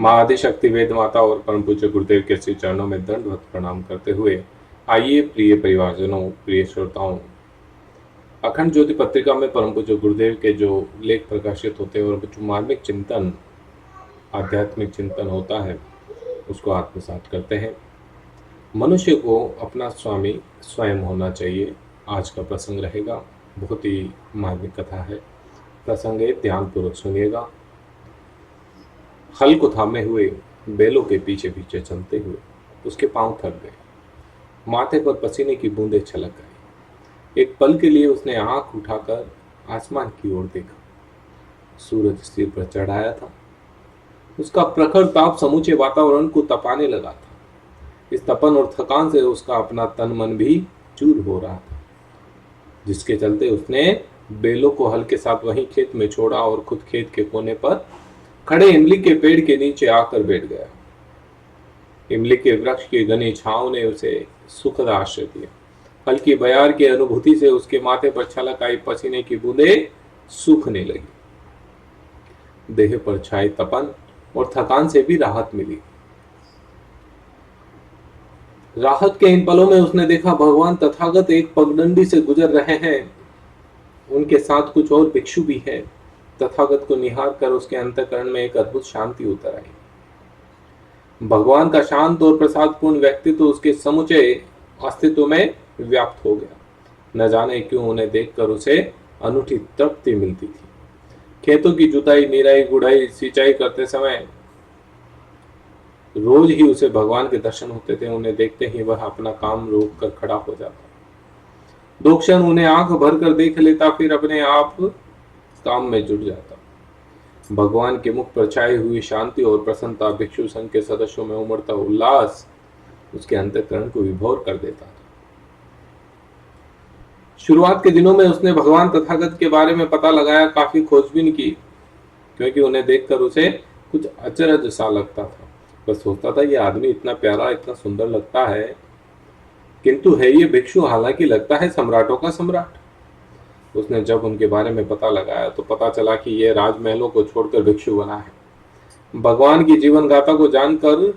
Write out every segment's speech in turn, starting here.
माँ आदिशक्ति वेद माता और परम पूज्य गुरुदेव के श्री चरणों में दंडवत प्रणाम करते हुए आइए प्रिय परिवारजनों, प्रिय श्रोताओं, अखंड ज्योति पत्रिका में परम पूज्य गुरुदेव के जो लेख प्रकाशित होते हैं और जो मार्मिक चिंतन, आध्यात्मिक चिंतन होता है, उसको आत्मसात करते हैं। मनुष्य को अपना स्वामी स्वयं होना चाहिए। आज का प्रसंग रहेगा, बहुत ही मार्मिक कथा है। प्रसंग है, ध्यान पूर्वक सुनिएगा। हल को थामे हुए बैलों के पीछे पीछे चलते हुए उसके पांव थक गए, माथे पर पसीने की बूंदें छलक आई। एक पल के लिए उसने आंख उठाकर आसमान की ओर देखा। सूरज सिर पर चढ़ाया था। उसका प्रखर ताप समूचे वातावरण को तपाने लगा था। इस तपन और थकान से उसका अपना तन मन भी चूर हो रहा था, जिसके चलते उसने बैलों को हल के साथ वहीं खेत में छोड़ा और खुद खेत के कोने पर खड़े इमली के पेड़ के नीचे आकर बैठ गया। इमली के वृक्ष की घनी छांव ने उसे सुखद आश्रय दिया। हल्की बयार की अनुभूति से उसके माथे पर छलक आई पसीने की बूंदें सूखने लगी। देह पर छाई तपन और थकान से भी राहत मिली। राहत के इन पलों में उसने देखा भगवान तथागत एक पगडंडी से गुजर रहे हैं। उनके साथ कुछ और भिक्षु भी हैं। तथागत को निहार कर उसके अंतःकरण में एक अद्भुत शांति उतर आई। भगवान का शांत और प्रसादपूर्ण व्यक्तित्व उसके समुचे अस्तित्व में व्याप्त हो गया। न जाने क्यों उन्हें देखकर उसे अनूठी तृप्ति मिलती थी। खेतों की जुताई, निराई, गुड़ाई, सिंचाई करते समय रोज ही उसे भगवान के दर्शन होते थे। उन्हें देखते ही वह अपना काम रोक कर खड़ा हो जाता। 2 क्षण उन्हें आंख भर कर देख लेता, फिर अपने आप काम में जुट जाता। भगवान के मुख पर छाई हुई शांति और प्रसन्नता भिक्षु संघ के सदस्यों में उमड़ता उल्लास उसके अंतःकरण को विभोर कर देता था। शुरुआत के दिनों में उसने भगवान तथागत के बारे में पता लगाया, काफी खोजबीन की, क्योंकि उन्हें देखकर उसे कुछ अचरज सा लगता था। बस सोचता था, ये आदमी इतना प्यारा, इतना सुंदर लगता है, किंतु है ये भिक्षु, हालांकि लगता है सम्राटों का सम्राट। उसने जब उनके बारे में पता लगाया तो पता चला कि यह राजमहलों को छोड़कर भिक्षु बना है। भगवान की जीवन गाथा को जानकर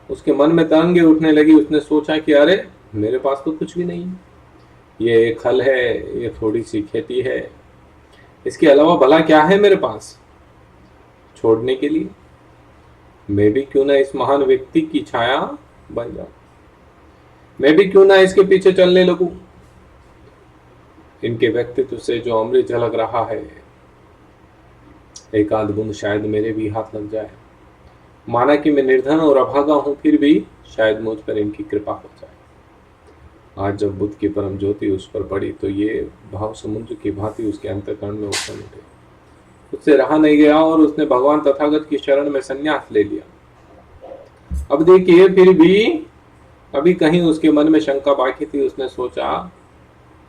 उसके मन में तरंगे उठने लगी। उसने सोचा कि अरे, मेरे पास तो कुछ भी नहीं है। ये एक हल है, ये थोड़ी सी खेती है, इसके अलावा भला क्या है मेरे पास छोड़ने के लिए? मैं भी क्यों ना इस महान व्यक्ति की छाया बन जाऊं, मैं भी क्यों ना इसके पीछे चलने लगूं। इनके व्यक्तित्व से जो अमृत झलक रहा है, एक आध बूंद शायद मेरे भी हाथ लग जाए। माना कि मैं निर्धन और अभागा हूं, फिर भी शायद मुझ पर इनकी कृपा हो जाए। आज जब बुद्ध की परम ज्योति उस पर पड़ी तो ये भाव समुद्र की भांति उसके अंतःकरण में उफल उठे। उससे रहा नहीं गया और उसने भगवान तथागत की शरण में संन्यास ले लिया। अब देखिए, फिर भी अभी कहीं उसके मन में शंका बाकी थी। उसने सोचा,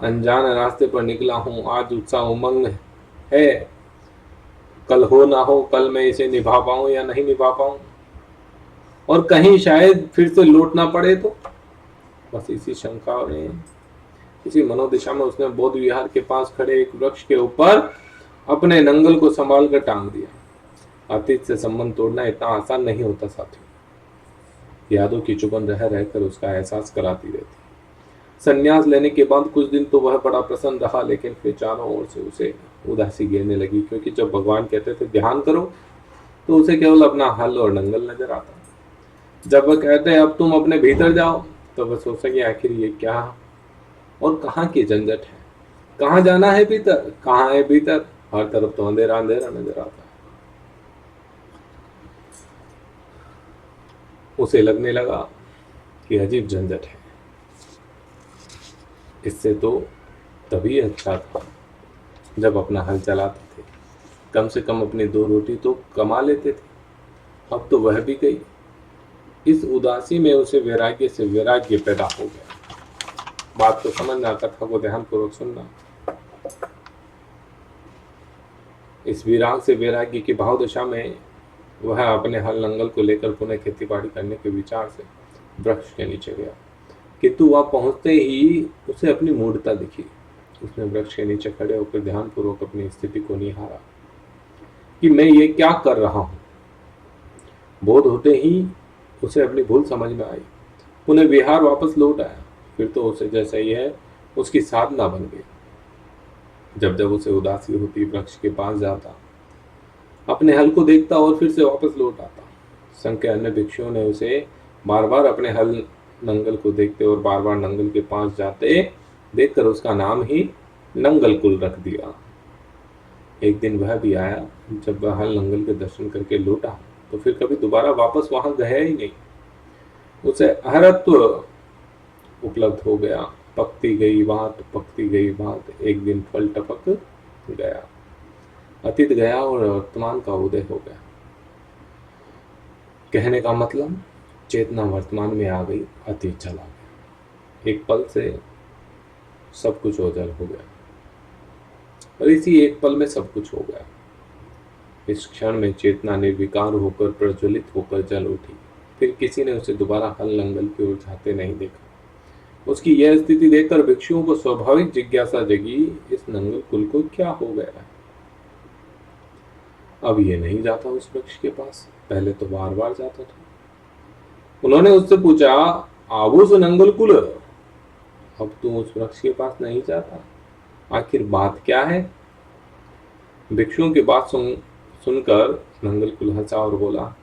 अनजान रास्ते पर निकला हूं, आज उत्साह उमंग है, कल हो ना हो, कल मैं इसे निभा पाऊं या नहीं निभा पाऊं, और कहीं शायद फिर से लौटना पड़े तो। बस इसी शंका में, इसी मनोदिशा में उसने बौद्ध विहार के पास खड़े एक वृक्ष के ऊपर अपने नंगल को संभाल कर टांग दिया। अतीत से संबंध तोड़ना इतना आसान नहीं होता साथियों। यादों की चुभन रह रहकर उसका एहसास कराती रहती। संन्यास लेने के बाद कुछ दिन तो वह बड़ा प्रसन्न रहा, लेकिन फिर चारों ओर से उसे उदासी घेरने लगी, क्योंकि जब भगवान कहते थे ध्यान करो तो उसे केवल अपना हल और नंगल नजर आता। जब वह कहते अब तुम अपने भीतर जाओ तो वह सोचता कि आखिर ये क्या और कहाँ की झंझट है, कहाँ जाना है भीतर, कहाँ है भीतर, हर तरफ तो अंधेरा अंधेरा नजर आता है। उसे लगने लगा कि अजीब झंझट है, इससे तो तभी अच्छा था जब अपना हल चलाते थे, कम से कम अपनी 2 रोटी तो कमा लेते थे। अब तो वह भी गई। इस उदासी में उसे वैराग्य से वैराग्य पैदा हो गया। बात तो समझना, कथा को ध्यान पूर्वक सुनना। इस विराग से वैराग्य की भाव दशा में वह अपने हल नंगल को लेकर पुनः खेती बाड़ी करने के विचार से वृक्ष के नीचे गया, किंतु वह पहुंचते ही उसे अपनी मूढ़ता दिखी। उसने वृक्ष के नीचे खड़े होकर ध्यान पूर्वक अपनी स्थिति को निहारा कि मैं ये क्या कर रहा हूं। बोध होते ही उसे अपनी भूल समझ में आई। उन्हें विहार वापस लौट आया। फिर तो उसे जैसा ही है उसकी साधना बन गई। जब जब उसे उदासी होती वृक्ष के पास जाता, अपने हल को देखता और फिर से वापस लौट आता। संघ के अन्य भिक्षुओं ने उसे बार बार अपने हल नंगल को देखते और बार बार नंगल के पास जाते देखकर उसका नाम ही नंगल कुल रख दिया। एक दिन वह भी आया। जब वह हल नंगल के दर्शन करके लौटा तो फिर कभी दोबारा वापस वहां गया ही नहीं। उसे अहरत्व उपलब्ध हो गया। पकती गई बात, पकती गई बात, एक दिन फल टपक गया। अतीत गया और वर्तमान का उदय हो गया। कहने का मतलब, चेतना वर्तमान में आ गई, अतीत चला गया। एक पल से सब कुछ ओझल हो गया और इसी एक पल में सब कुछ हो गया। इस क्षण में चेतना निर्विकार होकर प्रज्वलित होकर जल उठी। फिर किसी ने उसे दोबारा हल नंगल की ओर जाते नहीं देखा। उसकी यह स्थिति देखकर भिक्षुओं को स्वाभाविक जिज्ञासा जगी, इस नंगल कुल को क्या हो गया है। अब ये नहीं जाता उस वृक्ष के पास, पहले तो बार बार जाता था। उन्होंने उससे पूछा, आबूस नंगल कुल, अब तू उस वृक्ष के पास नहीं जाता, आखिर बात क्या है। भिक्षुओं की बात सुनकर नंगल कुल हंसा और बोला,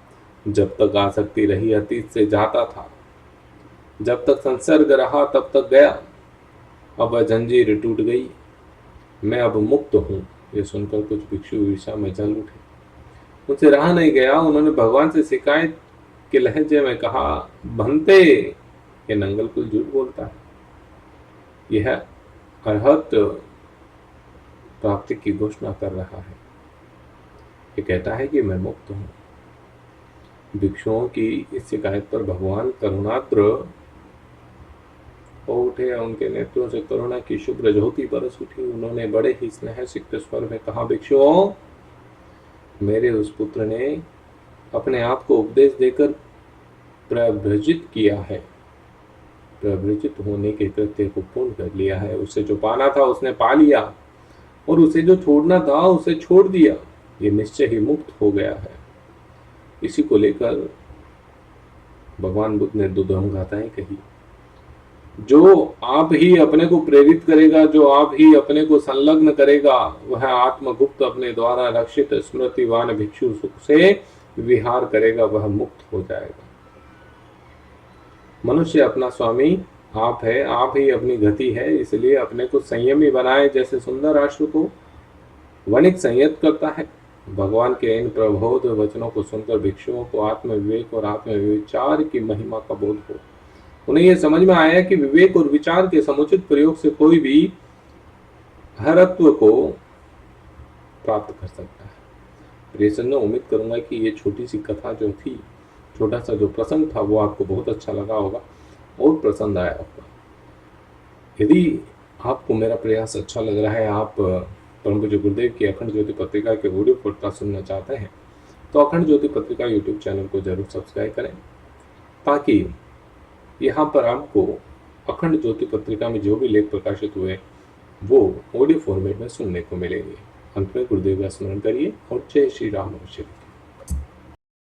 जब तक आसक्ति रही अतीत से जाता था, जब तक संसर्ग रहा तब तक गया। अब वह जंजीर टूट गई, मैं अब मुक्त हूं। ये सुनकर कुछ भिक्षु ईर्ष्या में जल उठे। उनसे रहा नहीं गया। उन्होंने भगवान से शिकायत के लहजे में कहा, भंते, ये नंगल कुल झूठ बोलता है। यह अरहत प्राप्ति की घोषणा कर रहा है। ये कहता है कि मैं मुक्त हूं। भिक्षुओं की इस शिकायत पर भगवान करुणाद्र हो उठे। उनके नेत्रों से करुणा की शुभ्र ज्योति बरस उठी। उन्होंने बड़े ही स्नेह सिक्त स्वर में कहा, भिक्षुओं, मेरे उस पुत्र ने अपने आप को उपदेश देकर प्रभृजित किया है, प्रभृजित होने के कृत्य को पूर्ण कर लिया है। उसे जो पाना था उसने पा लिया और उसे जो छोड़ना था उसे छोड़ दिया। ये निश्चय ही मुक्त हो गया है। इसी को लेकर भगवान बुद्ध ने दो गाथाएं कही। जो आप ही अपने को प्रेरित करेगा, जो आप ही अपने को संलग्न करेगा, वह आत्मगुप्त अपने द्वारा रक्षित स्मृतिवान भिक्षु सुख से विहार करेगा, वह मुक्त हो जाएगा। मनुष्य अपना स्वामी आप है, आप ही अपनी गति है, इसलिए अपने को संयमी बनाए। जैसे सुंदर राष्ट्र को वणिक संयत करता है। भगवान के इन प्रबोध वचनों को सुनकर भिक्षुओं को आत्म विवेक और आत्म विचार की महिमा का बोध हो। उन्हें यह समझ में आया कि विवेक और विचार के समुचित प्रयोग से कोई भी हरत्व को प्राप्त कर सकता है। प्रिय सज्जनों, उम्मीद करूंगा कि ये छोटी सी कथा जो थी, छोटा सा जो प्रसंग था, वो आपको बहुत अच्छा लगा होगा और पसंद आया होगा। यदि आपको मेरा प्रयास अच्छा लग रहा है, आप परम पूज्य गुरुदेव की अखंड ज्योति पत्रिका के ऑडियो पॉडकास्ट सुनना चाहते हैं, तो अखंड ज्योति पत्रिका यूट्यूब चैनल को जरूर सब्सक्राइब करें, ताकि यहाँ पर आपको अखंड ज्योति पत्रिका में जो भी लेख प्रकाशित हुए वो ऑडियो फॉर्मेट में सुनने को मिलेंगे। अंत में गुरुदेव का स्मरण करिए और जय श्री राम।